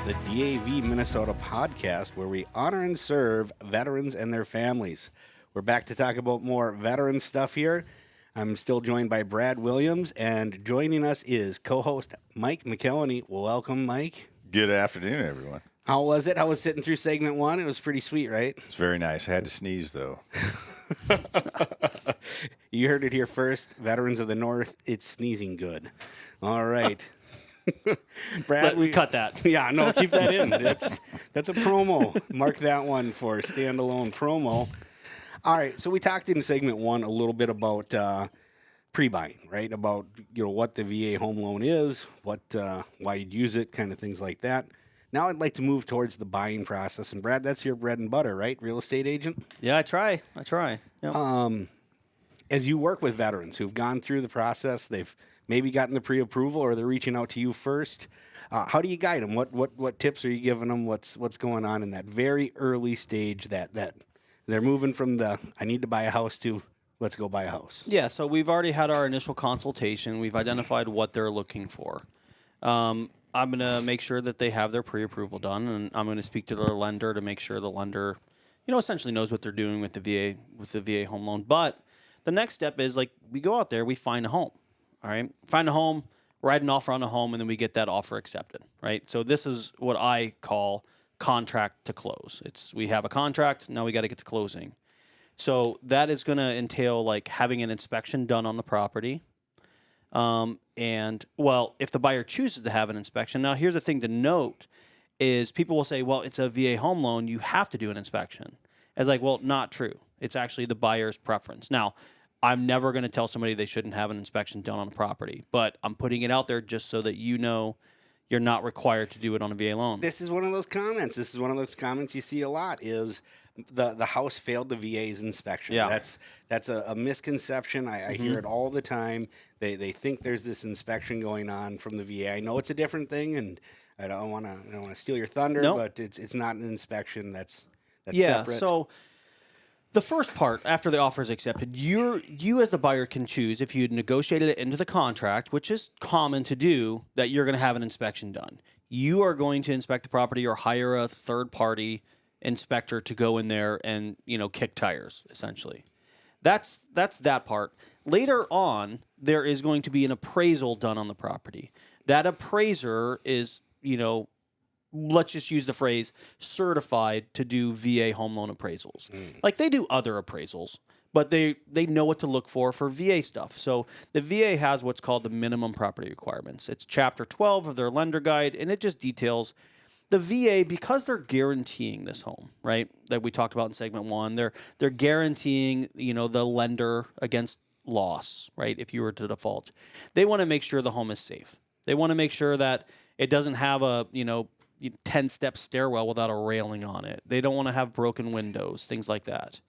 the DAV Minnesota podcast, where we honor and serve veterans and their families. We're back to talk about more veteran stuff here. I'm still joined by Brad Williams, and joining us is co-host Mike McElhiney. Well, welcome, Mike. Good afternoon, everyone. How was it? I was sitting through segment one. It was pretty sweet, right? It's very nice. I had to sneeze, though. You heard it here first. Veterans of the North, it's sneezing good. All right. Brad, we cut that. Yeah, no, keep that in. That's a promo. Mark that one for a standalone promo. All right, so we talked in segment one a little bit about pre-buying, right? About what the VA home loan is, why you'd use it, kind of things like that. Now I'd like to move towards the buying process. And Brad, that's your bread and butter, right? Real estate agent? Yeah, I try. Yep. As you work with veterans who've gone through the process, they've maybe gotten the pre-approval or they're reaching out to you first, how do you guide them? What tips are you giving them? What's going on in that very early stage that they're moving from the I need to buy a house to let's go buy a house? Yeah, so we've already had our initial consultation. We've identified what they're looking for. I'm going to make sure that they have their pre-approval done, and I'm going to speak to their lender to make sure the lender, essentially knows what they're doing with the VA home loan. But the next step is, we go out there, we find a home, all right? Find a home, write an offer on a home, and then we get that offer accepted, right? So this is what I call contract to close. We have a contract, now we got to get to closing. So that is going to entail, having an inspection done on the property. If the buyer chooses to have an inspection, now here's the thing to note is people will say, well, it's a VA home loan, you have to do an inspection. It's not true. It's actually the buyer's preference. Now, I'm never going to tell somebody they shouldn't have an inspection done on the property, but I'm putting it out there just so that you're not required to do it on a VA loan. This is one of those comments. You see a lot is the house failed the VA's inspection. Yeah. That's a misconception. I hear it all the time. They think there's this inspection going on from the VA. I know it's a different thing, and I don't want to steal your thunder, but it's not an inspection. That's separate. So the first part, after the offer is accepted, you as the buyer can choose if you negotiated it into the contract, which is common to do, that you're going to have an inspection done. You are going to inspect the property or hire a third-party inspector to go in there and kick tires, essentially. That's that part. Later on, there is going to be an appraisal done on the property. That appraiser is, let's just use the phrase, certified to do VA home loan appraisals. They do other appraisals, but they know what to look for VA stuff. So the VA has what's called the minimum property requirements. It's Chapter 12 of their lender guide, and it just details the VA, because they're guaranteeing this home, right, that we talked about in segment one. They're guaranteeing, the lender against loss, right, if you were to default. They want to make sure the home is safe. They want to make sure that it doesn't have a, 10-step stairwell without a railing on it. They don't want to have broken windows, things like that.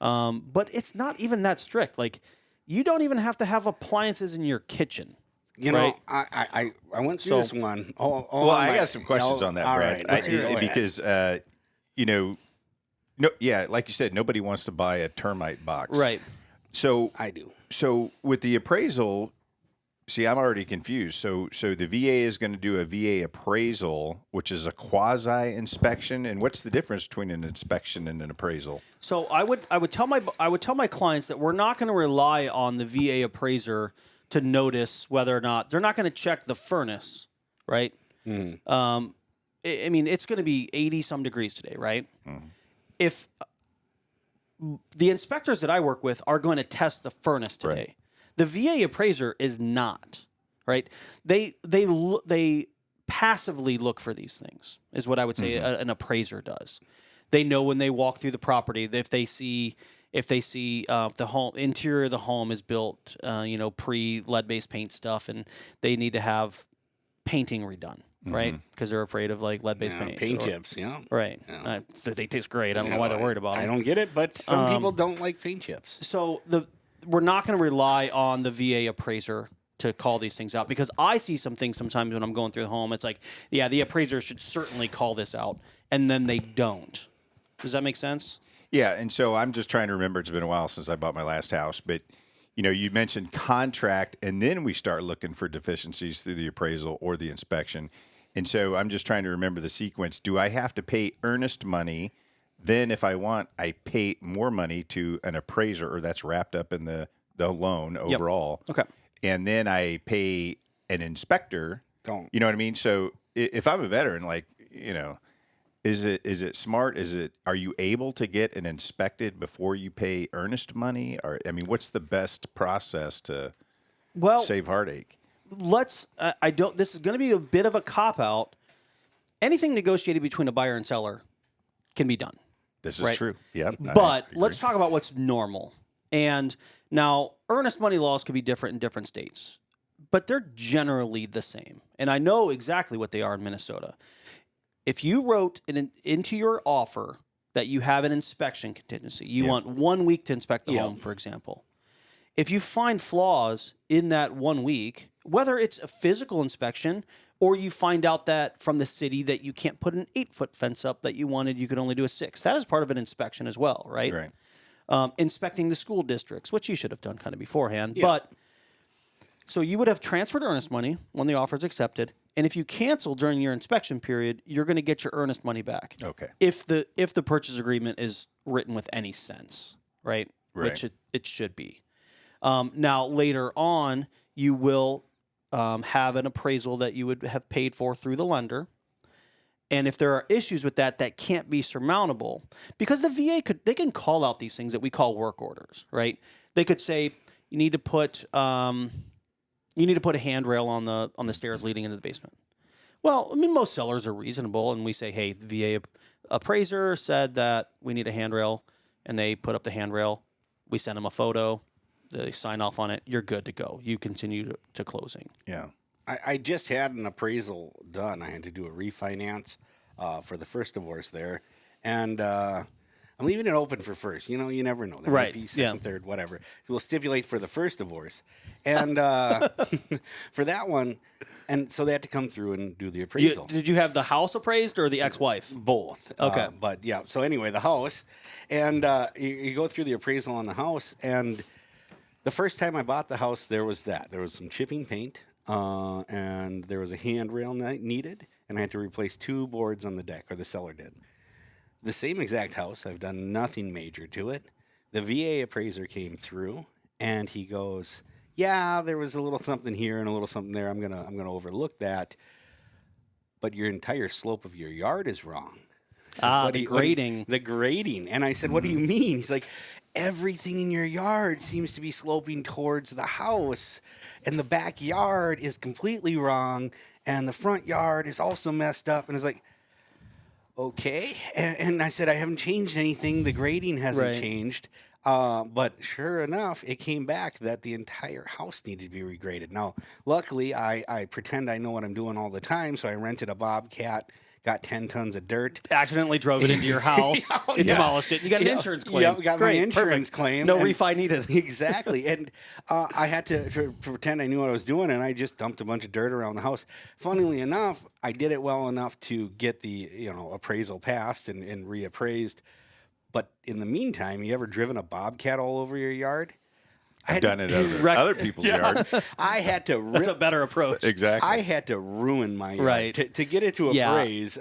But it's not even that strict. You don't even have to have appliances in your kitchen. Right? I went through this one. I got some questions on that, Brad. Right. Because, like you said, nobody wants to buy a termite box. Right. So I do. So with the appraisal, see, I'm already confused. So the VA is going to do a VA appraisal, which is a quasi inspection. And what's the difference between an inspection and an appraisal? So I would tell my clients that we're not going to rely on the VA appraiser to notice whether or not they're not going to check the furnace, right? Mm-hmm. It's going to be 80 some degrees today, right? Mm-hmm. If the inspectors that I work with are going to test the furnace today, right. The VA appraiser is not, right? They passively look for these things, is what I would say an appraiser does. They know when they walk through the property if they see the home interior of the home is built, pre lead-based paint stuff, and they need to have painting redone, right? Because they're afraid of lead-based paint. Chips, right. Yeah. They taste great. I don't know why they're worried about them. I don't get it, but some people don't like paint chips. So we're not going to rely on the VA appraiser to call these things out, because I see some things sometimes when I'm going through the home. It's the appraiser should certainly call this out, and then they don't. Does that make sense? Yeah, and so I'm just trying to remember. It's been a while since I bought my last house, but you mentioned contract, and then we start looking for deficiencies through the appraisal or the inspection. And so I'm just trying to remember the sequence. Do I have to pay earnest money? Then if I want, I pay more money to an appraiser, or that's wrapped up in the loan overall. Okay. And then I pay an inspector. Don't. You know what I mean? So if I'm a veteran, like, is it smart? Are you able to get an inspected before you pay earnest money? Or, I mean, what's the best process to save heartache? This is going to be a bit of a cop-out. Anything negotiated between a buyer and seller can be done. This is true. Yeah. But let's talk about what's normal. And now, earnest money laws could be different in different states, but they're generally the same. And I know exactly what they are in Minnesota. If you wrote into your offer that you have an inspection contingency, you want 1 week to inspect the home, for example. If you find flaws in that 1 week, whether it's a physical inspection or you find out that from the city that you can't put an 8-foot fence up that you wanted, you could only do a 6. That is part of an inspection as well, right? Right. Inspecting the school districts, which you should have done kind of beforehand. Yeah. But so you would have transferred earnest money when the offer is accepted. And if you cancel during your inspection period, you're going to get your earnest money back. Okay. If the purchase agreement is written with any sense, right? Which it should be. Now, later on, you will have an appraisal that you would have paid for through the lender. And if there are issues with that can't be surmountable, because the VA they can call out these things that we call work orders, right? They could say you need to put a handrail on the stairs leading into the basement. Well, I mean, most sellers are reasonable, and we say, hey, the VA appraiser said that we need a handrail, and they put up the handrail. We send them a photo. They sign off on it. You're good to go. You continue to closing. Yeah. I just had an appraisal done. I had to do a refinance for the first divorce there. And I'm leaving it open for first. You never know. There might be second, third, whatever. We'll stipulate for the first divorce. And for that one, and so they had to come through and do the appraisal. Did you have the house appraised or the ex-wife? Both. Okay. But yeah, so anyway, the house. And you go through the appraisal on the house, and the first time I bought the house, there was that. There was some chipping paint, and there was a handrail needed, and I had to replace 2 boards on the deck, or the seller did. The same exact house, I've done nothing major to it. The VA appraiser came through, and he goes, yeah, there was a little something here and a little something there. I'm gonna overlook that, but your entire slope of your yard is wrong. The grading. The grading. And I said, what do you mean? He's like, everything in your yard seems to be sloping towards the house, and the backyard is completely wrong, and the front yard is also messed up. And it's like, okay. And I said, I haven't changed anything. The grading hasn't changed. But sure enough, it came back that the entire house needed to be regraded. Now, luckily, I pretend I know what I'm doing all the time, so I rented a Bobcat, got 10 tons of dirt. Accidentally drove it into your house. Demolished it. You got an insurance claim. Yeah, got my insurance claim. No refi needed. Exactly. And I had to pretend I knew what I was doing, and I just dumped a bunch of dirt around the house. Funnily enough, I did it well enough to get the appraisal passed and reappraised. But in the meantime, you ever driven a Bobcat all over your yard? I've done it over other people's yard. I had to That's a better approach. Exactly. I had to ruin my yard to get it to appraise.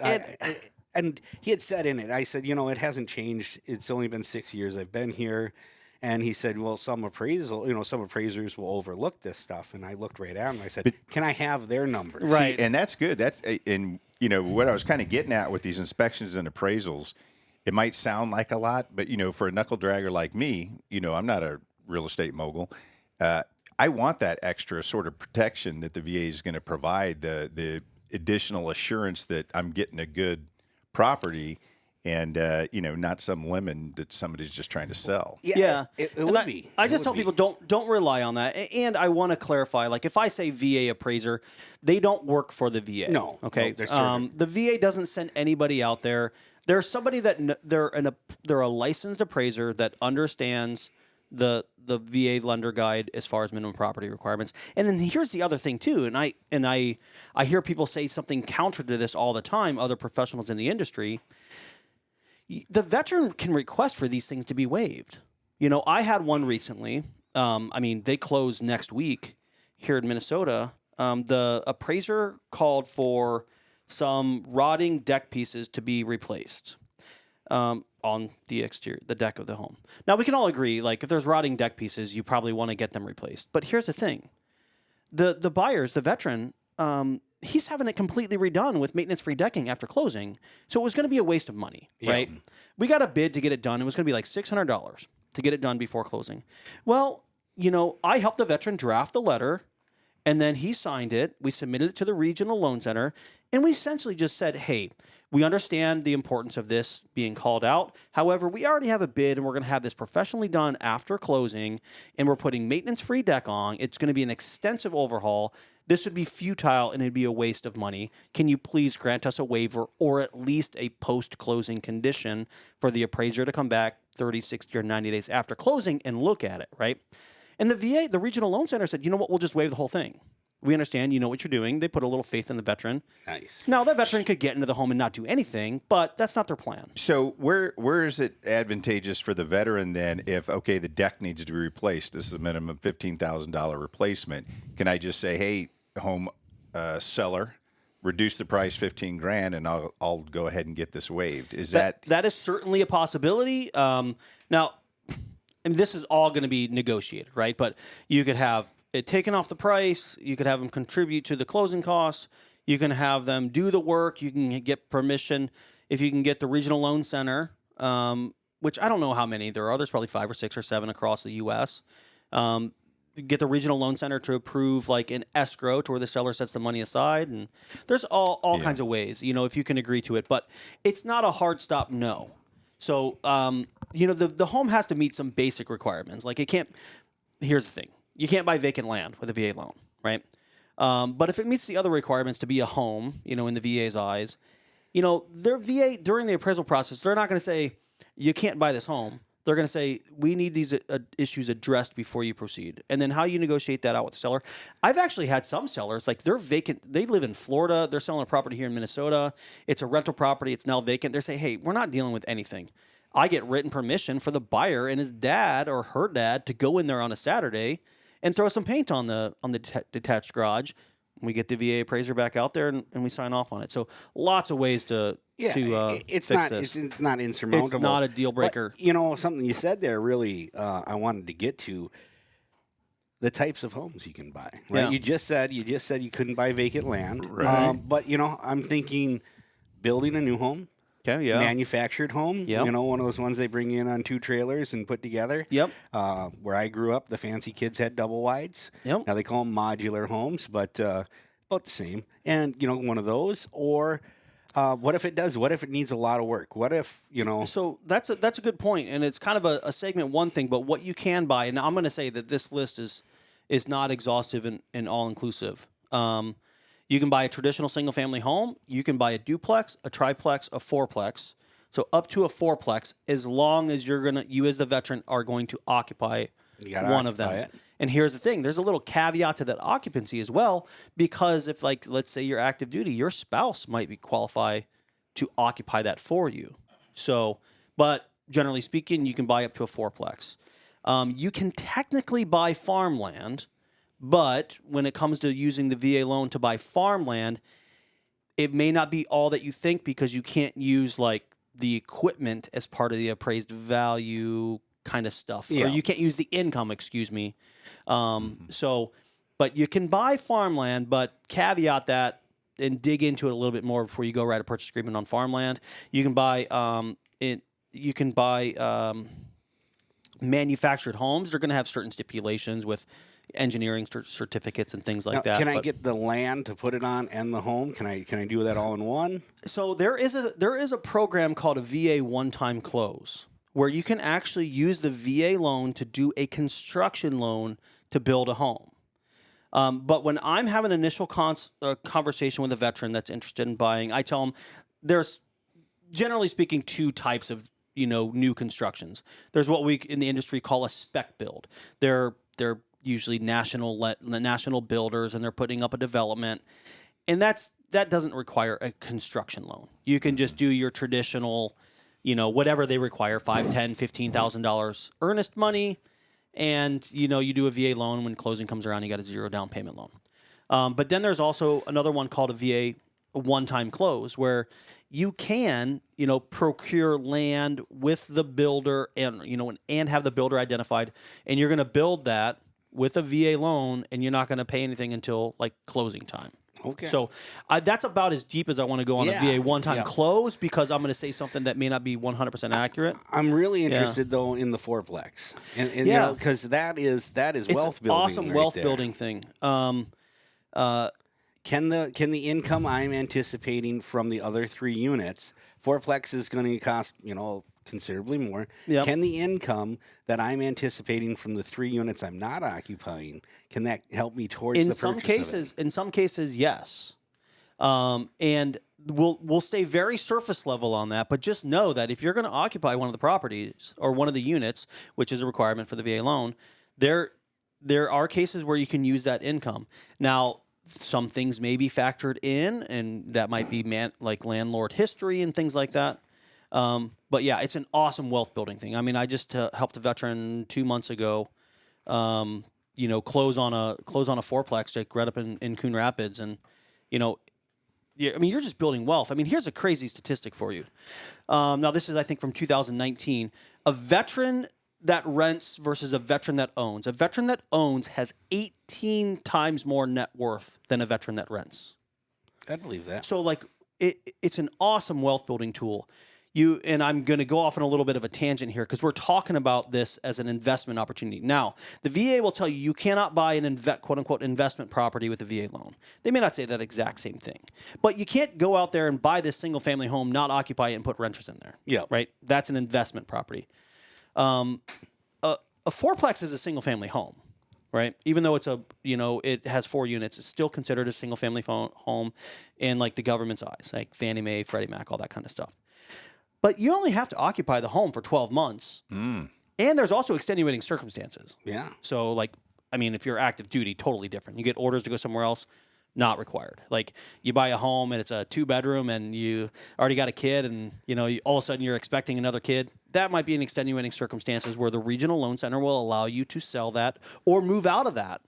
And he had said in it, I said, it hasn't changed. It's only been 6 years I've been here. And he said, well, some appraisers will overlook this stuff. And I looked right at him and I said, can I have their numbers? Right. See, and that's good. What I was kind of getting at with these inspections and appraisals, it might sound like a lot, but, for a knuckle dragger like me, I'm not a real estate mogul. I want that extra sort of protection that the VA is going to provide, the additional assurance that I'm getting a good property and, not some lemon that somebody's just trying to sell. Yeah. It would be. I just tell people don't rely on that. And I want to clarify, like if I say VA appraiser, they don't work for the VA. No. Okay. No, the VA doesn't send anybody out there. There's somebody they're a licensed appraiser that understands the VA lender guide as far as minimum property requirements. And then here's the other thing too, and I hear people say something counter to this all the time, other professionals in the industry. The veteran can request for these things to be waived. I had one recently. They close next week here in Minnesota. The appraiser called for some rotting deck pieces to be replaced on the exterior, the deck of the home. Now, we can all agree, like, if there's rotting deck pieces, you probably want to get them replaced. But here's the thing. The buyers, the veteran, he's having it completely redone with maintenance-free decking after closing. So it was going to be a waste of money, right? We got a bid to get it done. It was going to be like $600 to get it done before closing. Well, I helped the veteran draft the letter, and then he signed it. We submitted it to the Regional Loan Center, and we essentially just said, hey, we understand the importance of this being called out. However, we already have a bid, and we're going to have this professionally done after closing, and we're putting maintenance-free deck on. It's going to be an extensive overhaul. This would be futile, and it'd be a waste of money. Can you please grant us a waiver or at least a post-closing condition for the appraiser to come back 30, 60, or 90 days after closing and look at it, right? And the VA, the Regional Loan Center, said, you know what, we'll just waive the whole thing. We understand, you know what you're doing. They put a little faith in the veteran. Nice. Now, that veteran could get into the home and not do anything, but that's not their plan. So where is it advantageous for the veteran then if, okay, the deck needs to be replaced, this is a minimum $15,000 replacement, can I just say, hey, home seller, reduce the price $15,000 and I'll go ahead and get this waived? Is that is certainly a possibility. Now, and this is all going to be negotiated, right? But you could have it taken off the price. You could have them contribute to the closing costs. You can have them do the work. You can get permission if you can get the Regional Loan Center, which I don't know how many there are. There's probably 5 or 6 or 7 across the U.S. Get the Regional Loan Center to approve like an escrow to where the seller sets the money aside. And there's all kinds of ways, if you can agree to it. But it's not a hard stop no. So, the home has to meet some basic requirements. Like here's the thing. You can't buy vacant land with a VA loan, right? But if it meets the other requirements to be a home, in the VA's eyes, their VA, during the appraisal process, they're not going to say, you can't buy this home. They're going to say, we need these issues addressed before you proceed. And then how you negotiate that out with the seller. I've actually had some sellers, like they're vacant. They live in Florida. They're selling a property here in Minnesota. It's a rental property. It's now vacant. They're saying, hey, we're not dealing with anything. I get written permission for the buyer and his dad or her dad to go in there on a Saturday and throw some paint on the detached garage. We get the VA appraiser back out there and we sign off on it. So lots of ways to it's fix not this. it's not insurmountable. It's not a deal breaker. But, something you said there really I wanted to get to the types of homes you can buy. Right? Yeah. You just said you couldn't buy vacant land. Right. But I'm thinking building a new home. Okay, yeah. Manufactured home, Yep. One of those ones they bring in on 2 trailers and put together. Yep. Where I grew up, the fancy kids had double wides. Yep. Now they call them modular homes, but about the same. And, one of those. Or what if it does? What if it needs a lot of work? What if, So that's a good point, and it's kind of a segment one thing, but what you can buy, and I'm going to say that this list is not exhaustive and all-inclusive. You can buy a traditional single-family home. You can buy a duplex, a triplex, a fourplex. So up to a fourplex, as long as you as the veteran are going to occupy one of them. It. And here's the thing: there's a little caveat to that occupancy as well, because if, let's say you're active duty, your spouse might be qualified to occupy that for you. So, but generally speaking, you can buy up to a fourplex. You can technically buy farmland. But when it comes to using the VA loan to buy farmland, it may not be all that you think, because you can't use the equipment as part of the appraised value kind of stuff. Yeah. Or you can't use the income, excuse me. But you can buy farmland, but caveat that and dig into it a little bit more before you go write a purchase agreement on farmland. You can buy manufactured homes. They're going to have certain stipulations with engineering certificates and things like Now, that. Can I get the land to put it on and the home? Can I do that all in one? So there is a program called a VA one-time close, where you can actually use the VA loan to do a construction loan to build a home. But when I'm having an initial conversation with a veteran that's interested in buying, I tell them there's, generally speaking, 2 types of new constructions. There's what we in the industry call a spec build. They're usually national builders, and they're putting up a development, and that doesn't require a construction loan. You can just do your traditional, whatever they require, $5,000, $10,000, $15,000 earnest money, and you do a VA loan when closing comes around. You got a 0 down payment loan. But then there's also another one called a VA a one-time close where you can, procure land with the builder and have the builder identified, and you're going to build that with a VA loan, and you're not going to pay anything until like closing time. Okay. So that's about as deep as I want to go on a VA one-time close, because I'm going to say something that may not be 100% accurate. I'm really interested though in the fourplex, and because that is wealth building. Awesome wealth building thing. Can the income I'm anticipating from the other 3 units, fourplex is going to cost considerably more. Yep. Can the income that I'm anticipating from the 3 units I'm not occupying, can that help me towards the purchase of it? In some cases, yes. And we'll stay very surface level on that, but just know that if you're going to occupy one of the properties or one of the units, which is a requirement for the VA loan, there are cases where you can use that income. Now, some things may be factored in, and that might be like landlord history and things like that. But yeah, it's an awesome wealth building thing. I mean, I just helped a veteran 2 months ago, close on a fourplex like right up in Coon Rapids, and you're just building wealth. I mean, here's a crazy statistic for you. Now, this is I think from 2019. A veteran that rents versus a veteran that owns. A veteran that owns has 18 times more net worth than a veteran that rents. I believe that. So like it's an awesome wealth building tool. And I'm going to go off on a little bit of a tangent here because we're talking about this as an investment opportunity. Now, the VA will tell you cannot buy an quote unquote investment property with a VA loan. They may not say that exact same thing, but you can't go out there and buy this single family home, not occupy it, and put renters in there. Yeah. Right. That's an investment property. A fourplex is a single family home, right? Even though it has 4 units, it's still considered a single family home in like the government's eyes, like Fannie Mae, Freddie Mac, all that kind of stuff. But you only have to occupy the home for 12 months. And there's also extenuating circumstances. Yeah. So if you're active duty, totally different. You get orders to go somewhere else, not required. Like you buy a home and it's a 2-bedroom and you already got a kid and all of a sudden you're expecting another kid. That might be an extenuating circumstances where the regional loan center will allow you to sell that or move out of that.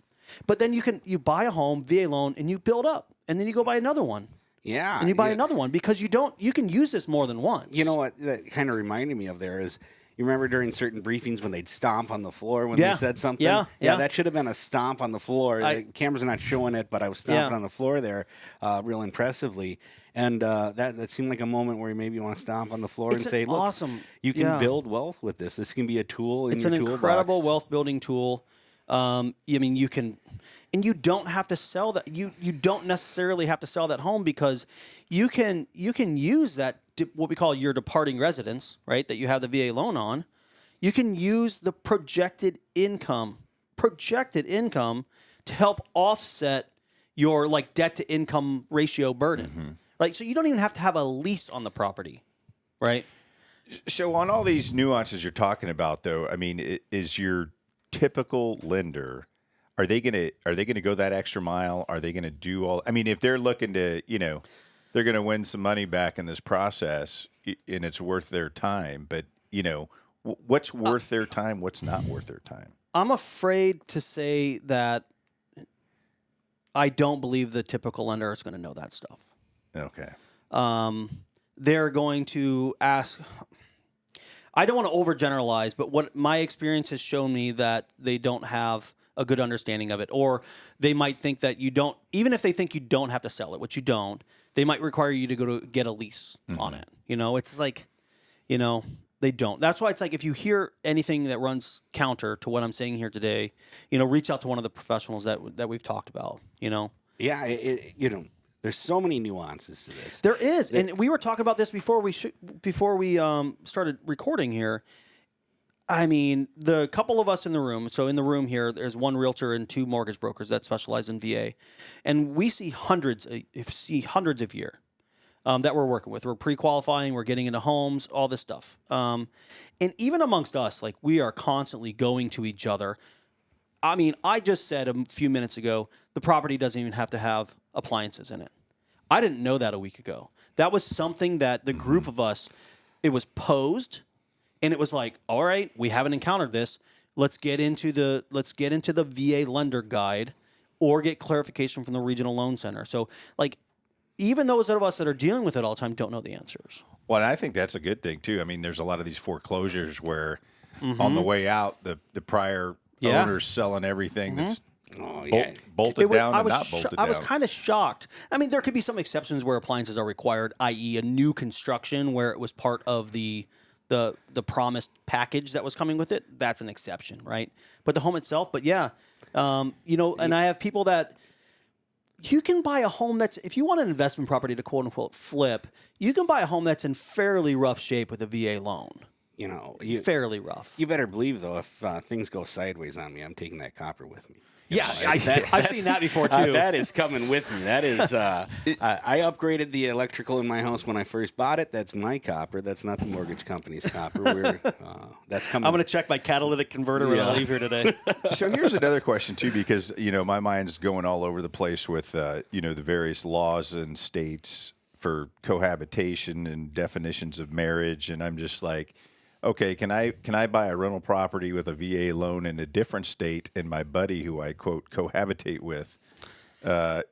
But then you buy a home, VA loan, and you build up, and then you go buy another one. Yeah. And you buy another one because you can use this more than once. You know what that kind of reminded me of there is, you remember during certain briefings when they'd stomp on the floor when they said something? Yeah. That should have been a stomp on the floor. The camera's not showing it, but I was stomping on the floor there real impressively. And that seemed like a moment where you maybe want to stomp on the floor and say, look, awesome. You can build wealth with this. This can be a tool in your toolbox. It's an incredible wealth building tool. You can, and you don't have to sell that. You don't necessarily have to sell that home because you can use that what we call your departing residence, right? That you have the VA loan on. You can use the projected income to help offset your like debt to income ratio burden. Mm-hmm. Right? So you don't even have to have a lease on the property, right? So on all these nuances you're talking about, though, I mean, is your typical lender, are they gonna go that extra mile? Are they gonna do all? I mean, if they're looking to, they're gonna win some money back in this process, and it's worth their time. But what's worth their time? What's not worth their time? I'm afraid to say that I don't believe the typical lender is going to know that stuff. Okay. They're going to ask. I don't want to overgeneralize, but what my experience has shown me that they don't have a good understanding of it, or they might think that you don't. Even if they think you don't have to sell it, which you don't, they might require you to go to get a lease on it. It's like, they don't. That's why it's like if you hear anything that runs counter to what I'm saying here today, reach out to one of the professionals that we've talked about. Yeah, there's so many nuances to this. There is, and we were talking about this before we started recording here. I mean, the couple of us in the room. So in the room here, there's one realtor and 2 mortgage brokers that specialize in VA, and we see hundreds a year that we're working with. We're pre-qualifying, we're getting into homes, all this stuff, and even amongst us, like we are constantly going to each other. I mean, I just said a few minutes ago, the property doesn't even have to have appliances in it. I didn't know that a week ago. That was something that the group of us, it was posed, and it was like, all right, we haven't encountered this. Let's get into the VA lender guide or get clarification from the regional loan center. So like even those of us that are dealing with it all the time don't know the answers. Well, and I think that's a good thing too. I mean, there's a lot of these foreclosures where on the way out, the prior owner's selling everything that's bolted down and not bolted down. I was kind of shocked. I mean, there could be some exceptions where appliances are required, i.e. a new construction where it was part of the promised package that was coming with it. That's an exception, right? But the home itself, and I have people that you can buy a home that's, if you want an investment property to quote unquote flip, you can buy a home that's in fairly rough shape with a VA loan. Fairly rough. You better believe, though, if things go sideways on me, I'm taking that copper with me. I've seen that before, too. That is coming with me. That is, I upgraded the electrical in my house when I first bought it. That's my copper. That's not the mortgage company's copper. That's coming. I'm going to check my catalytic converter when I leave here today. So here's another question, too, because, my mind's going all over the place with, the various laws in states for cohabitation and definitions of marriage. And I'm just like, okay, can I buy a rental property with a VA loan in a different state, and my buddy who I quote cohabitate with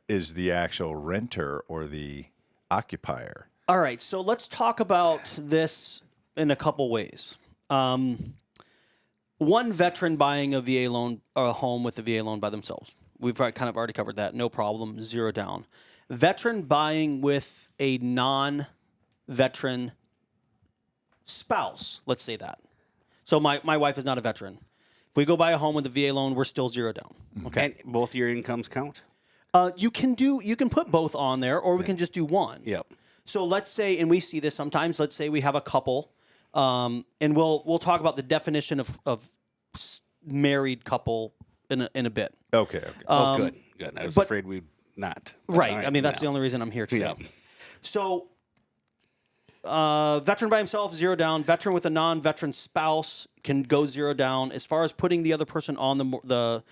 is the actual renter or the occupier? All right, so let's talk about this in a couple ways. One veteran buying a VA loan or a home with a VA loan by themselves. We've kind of already covered that. No problem. Zero down. Veteran buying with a non-veteran spouse, let's say that. So my wife is not a veteran. If we go buy a home with a VA loan, we're still zero down. Okay. And both your incomes count? You can put both on there, or we can just do one. Yep. So let's say, and we see this sometimes, let's say we have a couple, and we'll talk about the definition of married couple in a bit. Okay. Good. I was afraid we'd not. Right. I mean, that's the only reason I'm here today. Yeah. So veteran by himself, zero down. Veteran with a non-veteran spouse can go zero down. As far as putting the other person on the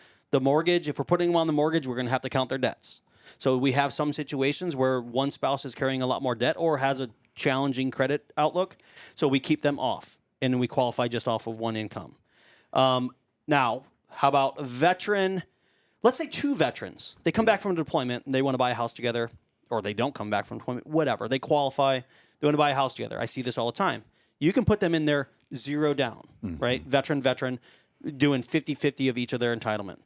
mortgage, if we're putting them on the mortgage, we're going to have to count their debts. So we have some situations where one spouse is carrying a lot more debt or has a challenging credit outlook. So we keep them off, and we qualify just off of one income. Now, how about a veteran? Let's say two veterans. They come back from deployment, and they want to buy a house together, or they don't come back from deployment, whatever. They qualify. They want to buy a house together. I see this all the time. You can put them in there zero down, right? Veteran, doing 50-50 of each of their entitlement.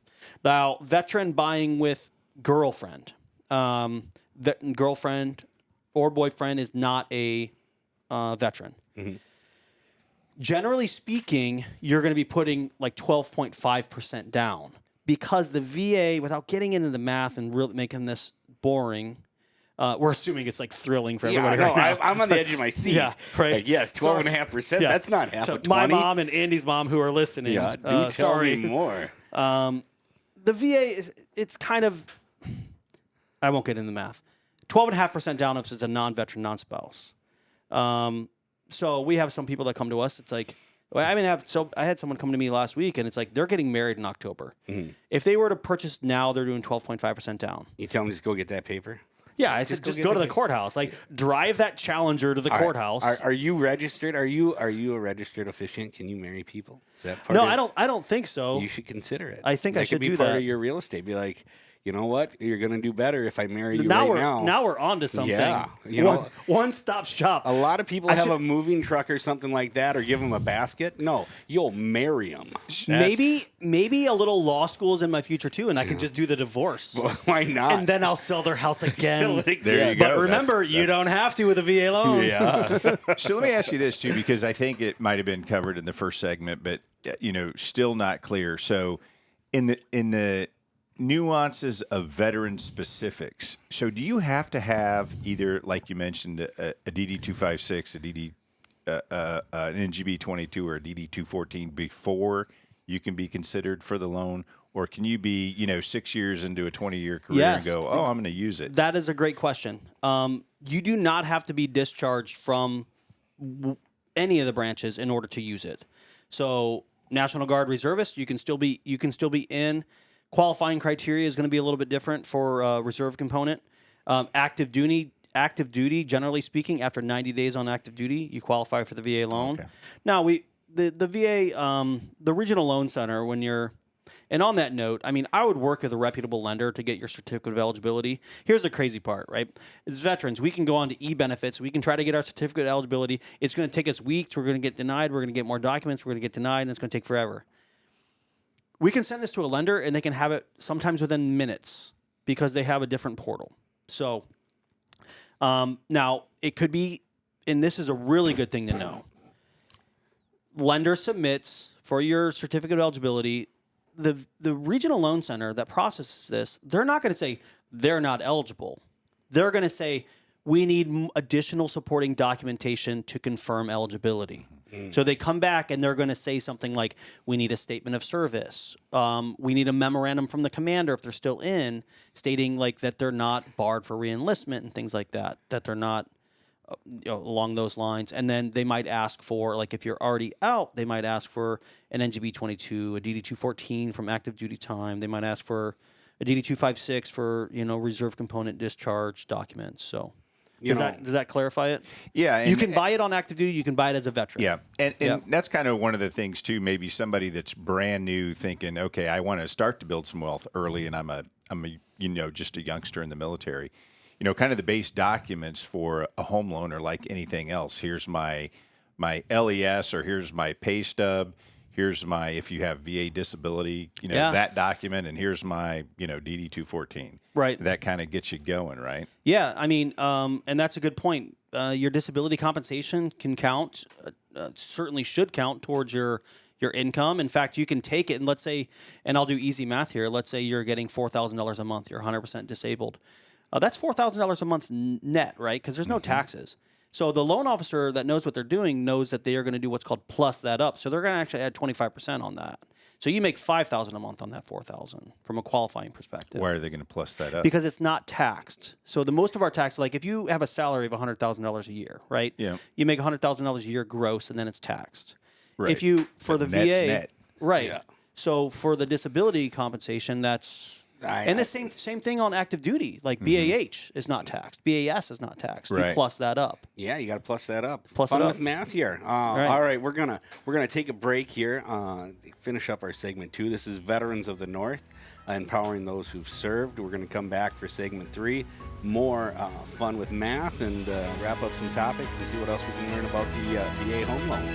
Now, veteran buying with girlfriend. Girlfriend or boyfriend is not a veteran. Mm-hmm. Generally speaking, you're going to be putting like 12.5% down because the VA, without getting into the math and really making this boring, we're assuming it's like thrilling for everybody. Yeah, right now. I'm on the edge of my seat. Yeah, right. Like, yes, 12.5%. Yeah. That's not half of 20. My mom and Andy's mom who are listening. Yeah, do tell me more. The VA, it's kind of, I won't get into the math. 12.5% down if it's a non-veteran, non-spouse. So we have some people that come to us. It's like, I had someone come to me last week, and it's like they're getting married in October. Mm-hmm. If they were to purchase now, they're doing 12.5% down. You tell them just go get that paper? Yeah, I said just go to the courthouse. Like drive that Challenger to the courthouse. Are you registered? Are you a registered officiant? Can you marry people? Is that part no, of I don't think so. You should consider it. I think I should do that. Could be part of your real estate. Be like, you know what? You're going to do better if I marry you now. Now we're on to something. Yeah. One-stop shop. A lot of people have a moving truck or something like that, or give them a basket. No, you'll marry them. Maybe a little law school is in my future too, and I can just do the divorce. Well, why not? And then I'll sell their house again. There you go. But remember, you don't have to with a VA loan. Yeah. So let me ask you this too, because I think it might have been covered in the first segment, but still not clear. So in the nuances of veteran specifics. So do you have to have either, like you mentioned, a DD-256, an NGB-22, or a DD-214 before you can be considered for the loan? Or can you be, 6 years into a 20-year career and go, oh, I'm going to use it? That is a great question. You do not have to be discharged from any of the branches in order to use it. So National Guard reservist, you can still be in. Qualifying criteria is going to be a little bit different for reserve component. Active duty, generally speaking, after 90 days on active duty, you qualify for the VA loan. Okay. Now, the VA, the Regional Loan Center, when you're And on that note, I mean, I would work with a reputable lender to get your certificate of eligibility. Here's the crazy part, right? As veterans, we can go on to e-benefits. We can try to get our certificate of eligibility. It's going to take us weeks. We're going to get denied. We're going to get more documents. We're going to get denied, and it's going to take forever. We can send this to a lender, and they can have it sometimes within minutes because they have a different portal. So now it could be, and this is a really good thing to know. Lender submits for your certificate of eligibility. The regional loan center that processes this, they're not going to say they're not eligible. They're going to say we need additional supporting documentation to confirm eligibility. So they come back and they're going to say something like, we need a statement of service. We need a memorandum from the commander if they're still in, stating like that they're not barred for reenlistment and things like that, that they're not along those lines. And then they might ask for, like if you're already out, they might ask for an NGB 22, a DD 214 from active duty time. They might ask for a DD 256 for, reserve component discharge documents. So does that clarify it? Yeah. You can buy it on active duty. You can buy it as a veteran. Yeah. And that's kind of one of the things too, maybe somebody that's brand new thinking, okay, I want to start to build some wealth early and I'm a just a youngster in the military. Kind of the base documents for a home loan are like anything else. Here's my LES, or here's my pay stub. Here's my, if you have VA disability, that document, and here's my, DD 214. Right. That kind of gets you going, right? Yeah, I mean, and that's a good point. Your disability compensation can count, certainly should count towards your income. In fact, you can take it, and let's say, and I'll do easy math here. Let's say you're getting $4,000 a month. You're 100% disabled. That's $4,000 a month net, right? Because there's no taxes. So the loan officer that knows what they're doing knows that they are going to do what's called plus that up. So they're going to actually add 25% on that. So you make $5,000 a month on that $4,000 from a qualifying perspective. Why are they going to plus that up? Because it's not taxed. So the most of our tax, like if you have a salary of $100,000 a year, right? Yeah. You make $100,000 a year gross, and then it's taxed. Right. If you for the Net's VA, net. right? Yeah. So for the disability compensation, that's. And the same thing on active duty. Like BAH is not taxed. BAS is not taxed. Right. You plus that up. Yeah, you got to plus that up. Plus Fun it up. with math here. Right. All right, we're gonna take a break here. Finish up our segment 2. This is Veterans of the North, empowering those who've served. We're gonna come back for segment 3. More fun with math and wrap up some topics and see what else we can learn about the VA home loan.